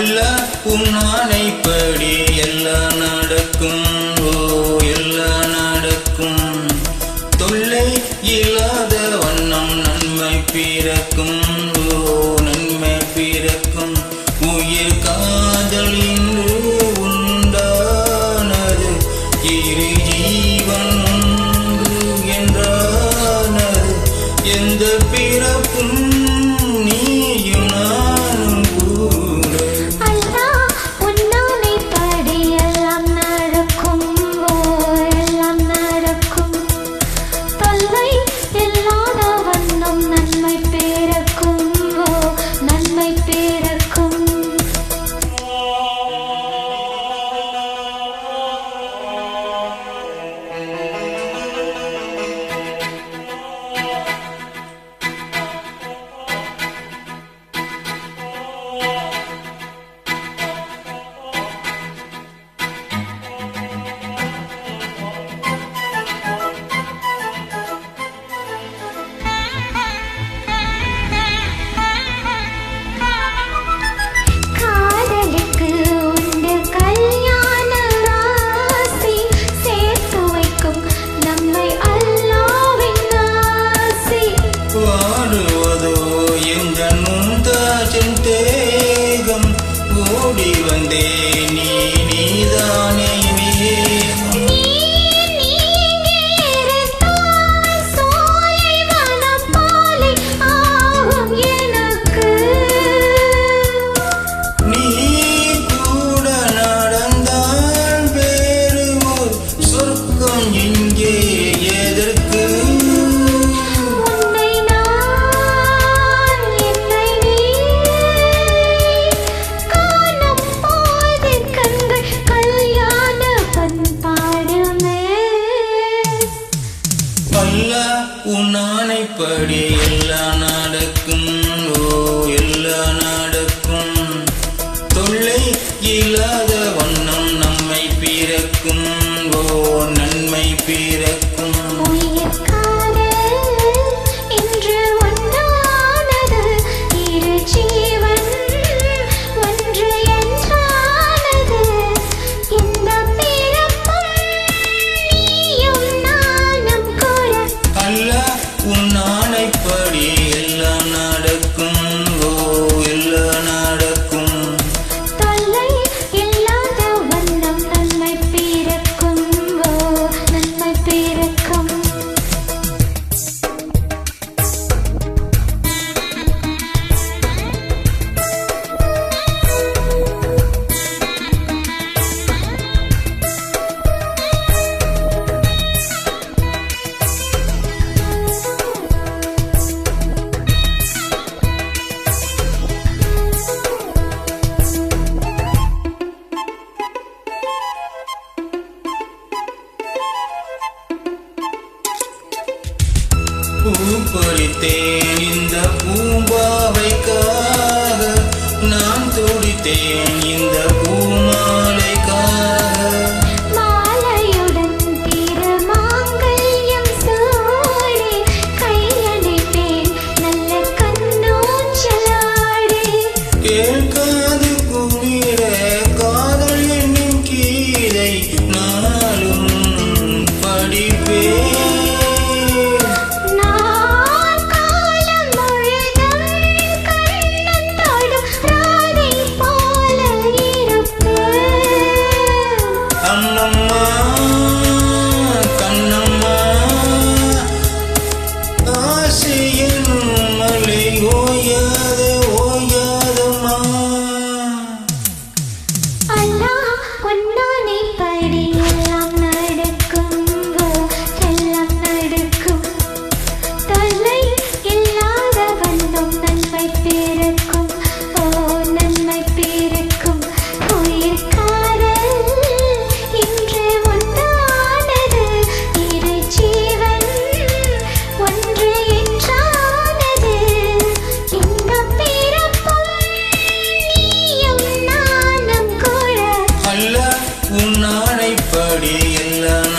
அல்ல உன்னானைப்படி எல்லாம் நடக்கும். ஓ எல்லாம் நடக்கும். தொல்லை இல்லாத வண்ணம் நன்மை பிறக்கும். ஓ நன்மை பிறக்கும். உயிர் காதல் இன்று உண்டானது. இரு ஜீவன் ஒன்று என்றானது. எந்த பிறப்பும் நீயும் நானும் கூட. அல்லாஹ் உன்னானைப்படி எல்லாம் நடக்கும். ஓ எல்லாம் நடக்கும். தொல்லை இல்லாத வண்ணம் நன்மை பிறக்கும். ஓ நன்மை பிறக்கும். காதலுக்கு உண்டு கல்யாண ராசி. சேர்த்து வைக்கும் நம்மை அல்லாஹ்வின் ஆசி. வாடுவதோ எங்கள் மும்தாஜின் தேகம். ஓடி வந்தே நீதானே வேகம். நீ இங்கே இருந்தால் சோலை வனப்பாலை ஆகும் எனக்கு. நீ கூட நடந்தால் வேறு ஓர் சொர்க்கம் இங்கே எதற்கு? உன்னை நான் என்னை நீ காணும் போது கண்கள் கல்யாண பண்பாடுமே. அல்லாஹ் உன்னானைப்படி எல்லாம் நடக்கும். ஓ எல்லாம் நடக்கும். தொல்லை இல்லாத வண்ணம் நம்மை பிறக்கும். ஓ நன்மை பிறக்கும். உயிர் காதல் இன்று ஒன்றானது. இரு ஜீவன் ஒன்று என்றானது. இந்த பிறப்பும் நீயும் நானும் கூட. அல்லாஹ் உன்னானைப்படி எல்லாம் நடக்கும். ஓ எல்லாம் நடக்கும். தொல்லை இல்லாத வண்ணம் நன்மை பிறக்கும். ஓ நன்மை பிறக்கும். பூ பறித்தேன் இந்த பூம்பாவைக்காக. நான் துடித்தேன் இந்த பூமாலைக்காக. மாலையுடன் திருமாங்கல்யம் சூடி கையணைப்பேன் நல்ல கண்ணூஞ்சலாடி. கேட்காது குமிர காதல் என்னும் கீதை நாளும் படிப்பேன். நான் காலம் முழுதும் கண்ணன் தொடும் ராதை போல இருப்பேன். அம்மம்மா கண்ணம்மா ஆசையின் மலை ஓயாது ஓயாதம்மா. அல்லாஹ் உன்னானைப்படி எல்லாம் நடக்கும். ஓ எல்லாம் நடக்கும். தொல்லை இல்லாத வண்ணம் நன்மை பிறக்கும். ஓ நன்மை பிறக்கும். உயிர் காதல் இன்று ஒன்றானது. இரு ஜீவன் ஒன்று என்றானது. இந்த பிறப்பும் நீயும் நானும் கூட. அல்லாஹ் உன்னானைப்படி எல்லாம்